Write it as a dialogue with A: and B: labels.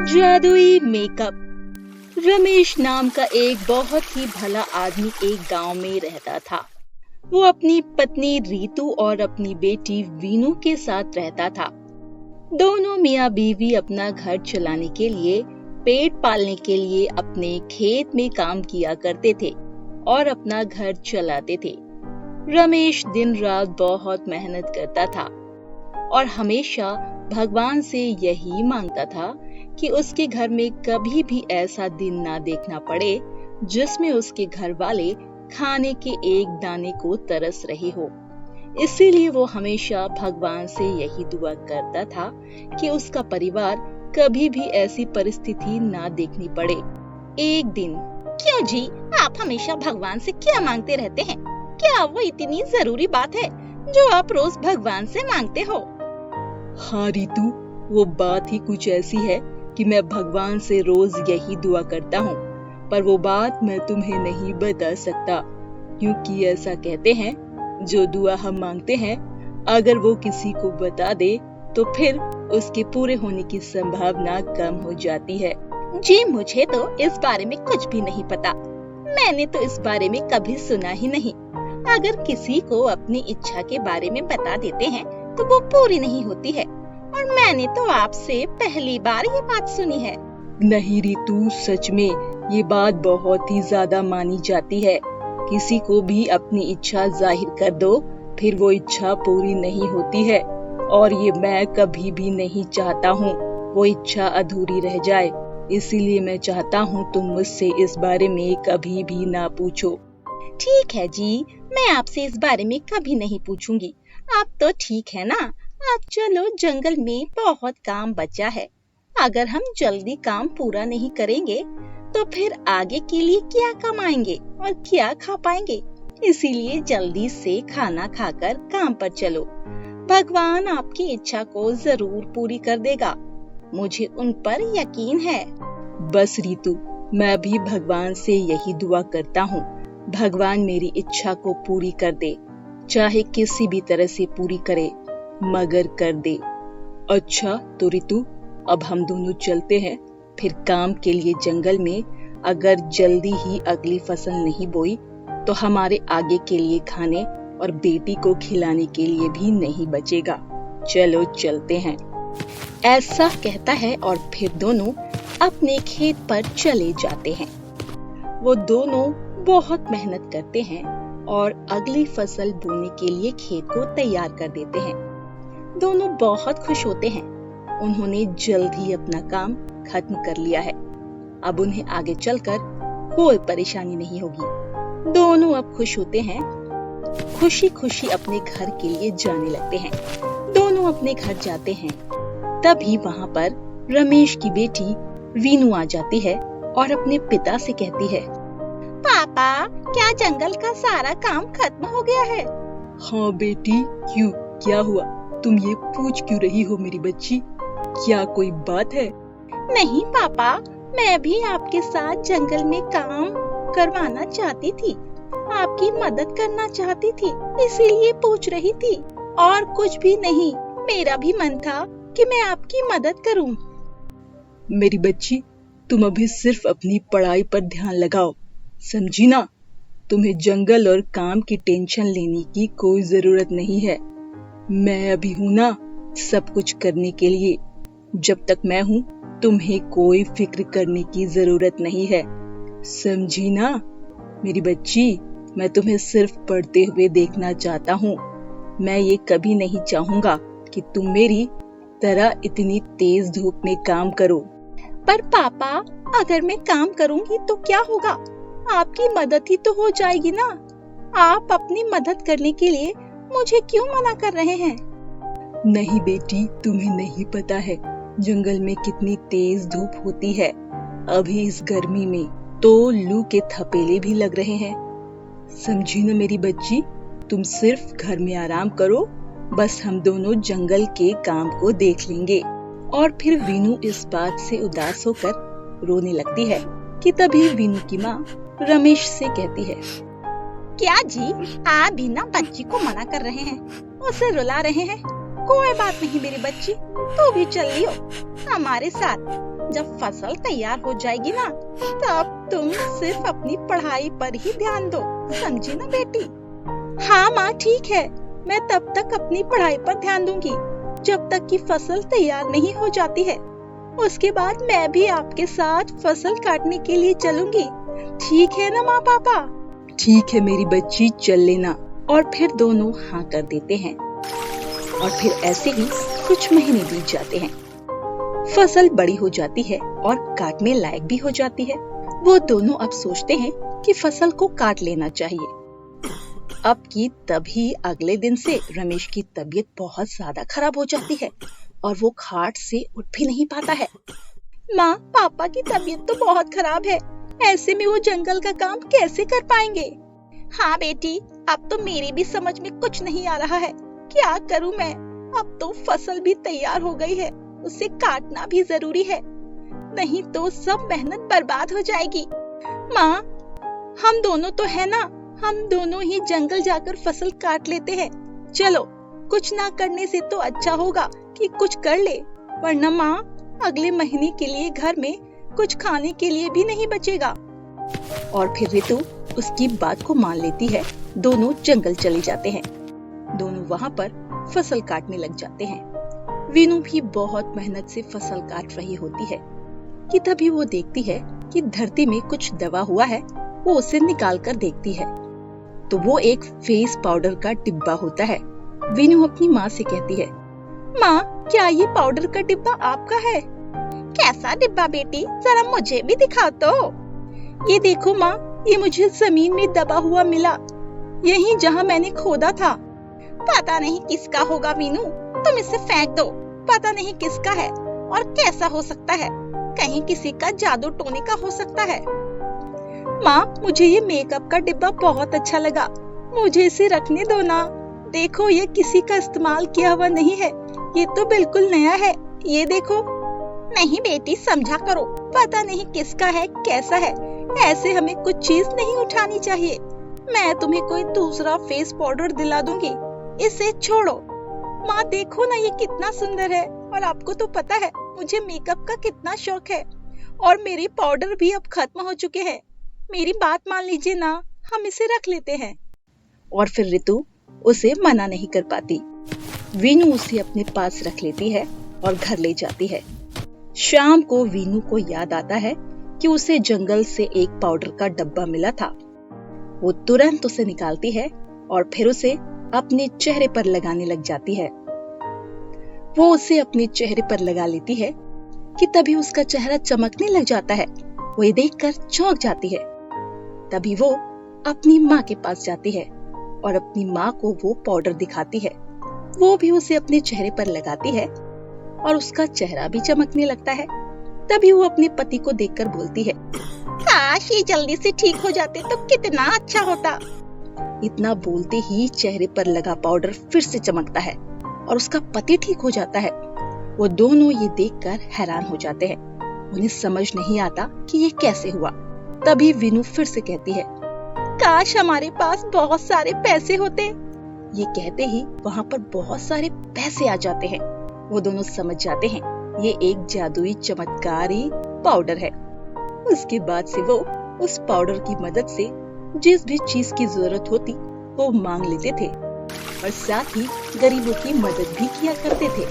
A: जादुई मेकअप। रमेश नाम का एक बहुत ही भला आदमी एक गांव में रहता था। वो अपनी पत्नी रीतू और अपनी बेटी वीनू के साथ रहता था। दोनों मियां बीवी अपना घर चलाने के लिए, पेट पालने के लिए अपने खेत में काम किया करते थे और अपना घर चलाते थे। रमेश दिन रात बहुत मेहनत करता था और हमेशा भगवान से यही मांगता था कि उसके घर में कभी भी ऐसा दिन ना देखना पड़े जिसमें उसके घर वाले खाने के एक दाने को तरस रहे हो। इसीलिए वो हमेशा भगवान से यही दुआ करता था कि उसका परिवार कभी भी ऐसी परिस्थिति ना देखनी पड़े। एक दिन,
B: क्यों जी, आप हमेशा भगवान से क्या मांगते रहते हैं? क्या वो इतनी जरूरी बात है जो आप रोज भगवान से मांगते हो?
A: हाँ रीतू, वो बात ही कुछ ऐसी है कि मैं भगवान से रोज यही दुआ करता हूँ, पर वो बात मैं तुम्हें नहीं बता सकता, क्योंकि ऐसा कहते हैं जो दुआ हम मांगते हैं अगर वो किसी को बता दे तो फिर उसके पूरे होने की संभावना कम हो जाती है।
B: जी, मुझे तो इस बारे में कुछ भी नहीं पता। मैंने तो इस बारे में कभी सुना ही नहीं। अगर किसी को अपनी इच्छा के बारे में बता देते हैं तो वो पूरी नहीं होती है, और मैंने तो आपसे पहली बार ये बात सुनी है।
A: नहीं रीतू, सच में ये बात बहुत ही ज्यादा मानी जाती है। किसी को भी अपनी इच्छा जाहिर कर दो, फिर वो इच्छा पूरी नहीं होती है, और ये मैं कभी भी नहीं चाहता हूँ वो इच्छा अधूरी रह जाए। इसीलिए मैं चाहता हूँ तुम मुझसे इस बारे में कभी भी ना पूछो।
B: ठीक है जी, मैं आपसे इस बारे में कभी नहीं पूछूंगी। आप तो ठीक है ना। आप चलो, जंगल में बहुत काम बचा है। अगर हम जल्दी काम पूरा नहीं करेंगे तो फिर आगे के लिए क्या कमाएंगे और क्या खा पाएंगे। इसीलिए जल्दी से खाना खाकर काम पर चलो। भगवान आपकी इच्छा को जरूर पूरी कर देगा, मुझे उन पर यकीन है।
A: बस रीतू, मैं भी भगवान से यही दुआ करता हूँ, भगवान मेरी इच्छा को पूरी कर दे, चाहे किसी भी तरह से पूरी करे, मगर कर दे। अच्छा तो रीतू, अब हम दोनों चलते हैं फिर काम के लिए जंगल में। अगर जल्दी ही अगली फसल नहीं बोई तो हमारे आगे के लिए खाने और बेटी को खिलाने के लिए भी नहीं बचेगा। चलो चलते हैं।
B: ऐसा कहता है और फिर दोनों अपने खेत पर चले जाते हैं। वो दोनों बहुत मेहनत करते हैं और अगली फसल बोने के लिए खेत को तैयार कर देते हैं। दोनों बहुत खुश होते हैं। उन्होंने जल्द ही अपना काम खत्म कर लिया है। अब उन्हें आगे चलकर कोई परेशानी नहीं होगी। दोनों अब खुश होते हैं, खुशी खुशी अपने घर के लिए जाने लगते हैं। दोनों अपने घर जाते हैं। तभी वहाँ पर रमेश की बेटी वीनू आ जाती है और अपने पिता से कहती है, पापा, क्या जंगल का सारा काम खत्म हो गया है?
A: हाँ बेटी, क्यों, क्या हुआ? तुम ये पूछ क्यों रही हो मेरी बच्ची? क्या कोई बात है?
B: नहीं पापा, मैं भी आपके साथ जंगल में काम करवाना चाहती थी, आपकी मदद करना चाहती थी, इसीलिए पूछ रही थी, और कुछ भी नहीं। मेरा भी मन था कि मैं आपकी मदद करूं।
A: मेरी बच्ची, तुम अभी सिर्फ अपनी पढ़ाई पर ध्यान लगाओ, समझी ना? तुम्हें जंगल और काम की टेंशन लेने की कोई जरूरत नहीं है। मैं अभी हूँ ना सब कुछ करने के लिए। जब तक मैं हूँ तुम्हें कोई फिक्र करने की जरूरत नहीं है, समझी ना मेरी बच्ची? मैं तुम्हें सिर्फ पढ़ते हुए देखना चाहता हूँ। मैं ये कभी नहीं चाहूँगा कि तुम मेरी तरह इतनी तेज धूप में काम करो।
B: पर पापा, अगर मैं काम करूँगी तो क्या होगा? आपकी मदद ही तो हो जाएगी ना। आप अपनी मदद करने के लिए मुझे क्यों मना कर रहे हैं?
A: नहीं बेटी, तुम्हें नहीं पता है जंगल में कितनी तेज धूप होती है। अभी इस गर्मी में तो लू के थपेले भी लग रहे हैं, समझी ना मेरी बच्ची? तुम सिर्फ घर में आराम करो, बस हम दोनों जंगल के काम को देख लेंगे। और फिर वीनू इस बात से उदास होकर रोने लगती है कि तभी वीनू की माँ रमेश से कहती है,
B: क्या जी, आप भी ना बच्ची को मना कर रहे हैं, उसे रुला रहे हैं? कोई बात नहीं मेरी बच्ची, तू भी चल लियो हमारे साथ। जब फसल तैयार हो जाएगी ना, तब तुम सिर्फ अपनी पढ़ाई पर ही ध्यान दो, समझी ना बेटी? हाँ माँ ठीक है, मैं तब तक अपनी पढ़ाई पर ध्यान दूंगी जब तक कि फसल तैयार नहीं हो जाती है। उसके बाद मैं भी आपके साथ फसल काटने के लिए चलूंगी, ठीक है ना माँ पापा?
A: ठीक है मेरी बच्ची, चल लेना। और फिर दोनों हाँ कर देते हैं। और फिर ऐसे ही कुछ महीने बीत जाते हैं। फसल बड़ी हो जाती है और काटने लायक भी हो जाती है। वो दोनों अब सोचते हैं कि फसल को काट लेना चाहिए। अब की तभी अगले दिन से रमेश की तबीयत बहुत ज्यादा खराब हो जाती है और वो खाट से उठ भी नहीं पाता है।
B: माँ पापा की तबीयत तो बहुत खराब है, ऐसे में वो जंगल का काम कैसे कर पाएंगे? हाँ बेटी, अब तो मेरी भी समझ में कुछ नहीं आ रहा है, क्या करूँ मैं? अब तो फसल भी तैयार हो गई है, उसे काटना भी जरूरी है, नहीं तो सब मेहनत बर्बाद हो जाएगी। माँ हम दोनों तो है ना, हम दोनों ही जंगल जाकर फसल काट लेते हैं। चलो, कुछ ना करने से तो अच्छा होगा कि कुछ कर ले, वरना माँ अगले महीने के लिए घर में कुछ खाने के लिए भी नहीं बचेगा।
A: और फिर रितु उसकी बात को मान लेती है। दोनों जंगल चले जाते हैं। दोनों वहाँ पर फसल काटने लग जाते हैं। वीनू भी बहुत मेहनत से फसल काट रही होती है कि तभी वो देखती है कि धरती में कुछ दबा हुआ है। वो उसे निकाल कर देखती है तो वो एक फेस पाउडर का डिब्बा होता है। वीनू अपनी माँ से कहती है,
B: माँ क्या ये पाउडर का डिब्बा आपका है? कैसा डिब्बा बेटी, जरा मुझे भी दिखाओ तो। ये देखो माँ, ये मुझे जमीन में दबा हुआ मिला, यहीं जहाँ मैंने खोदा था। पता नहीं किसका होगा वीनू, तुम इसे फेंक दो, पता नहीं किसका है और कैसा हो सकता है, कहीं किसी का जादू टोने का हो सकता है। माँ मुझे ये मेकअप का डिब्बा बहुत अच्छा लगा, मुझे इसे रखने दो ना। देखो ये किसी का इस्तेमाल किया हुआ नहीं है, ये तो बिल्कुल नया है, ये देखो। नहीं बेटी समझा करो, पता नहीं किसका है कैसा है, ऐसे हमें कुछ चीज नहीं उठानी चाहिए। मैं तुम्हें कोई दूसरा फेस पाउडर दिला दूंगी, इसे छोड़ो। माँ देखो ना ये कितना सुंदर है, और आपको तो पता है मुझे मेकअप का कितना शौक है, और मेरे पाउडर भी अब खत्म हो चुके हैं। मेरी बात मान लीजिए ना, हम इसे रख लेते हैं।
A: और फिर रितु उसे मना नहीं कर पाती। वीनू उसे अपने पास रख लेती है और घर ले जाती है। शाम को वीनू को याद आता है कि उसे जंगल से एक पाउडर का डब्बा मिला था। वो तुरंत उसे निकालती है और फिर उसे अपने चेहरे पर लगाने लग जाती है। वो उसे अपने चेहरे पर लगा लेती है कि तभी उसका चेहरा चमकने लग जाता है। वो ये देखकर चौंक जाती है। तभी वो अपनी माँ के पास जाती है और अपनी माँ को वो पाउडर दिखाती है। वो भी उसे अपने चेहरे पर लगाती है और उसका चेहरा भी चमकने लगता है। तभी वो अपने पति को देखकर बोलती है,
B: काश ये जल्दी से ठीक हो जाते तो कितना अच्छा होता।
A: इतना बोलते ही चेहरे पर लगा पाउडर फिर से चमकता है और उसका पति ठीक हो जाता है। वो दोनों ये देखकर हैरान हो जाते हैं। उन्हें समझ नहीं आता कि ये कैसे हुआ। तभी वीनू फिर से कहती है,
B: काश हमारे पास बहुत सारे पैसे होते।
A: ये कहते ही वहाँ पर बहुत सारे पैसे आ जाते हैं। वो दोनों समझ जाते हैं ये एक जादुई चमत्कारी पाउडर है। उसके बाद से वो उस पाउडर की मदद से जिस भी चीज की जरूरत होती वो मांग लेते थे और साथ ही गरीबों की मदद भी किया करते थे।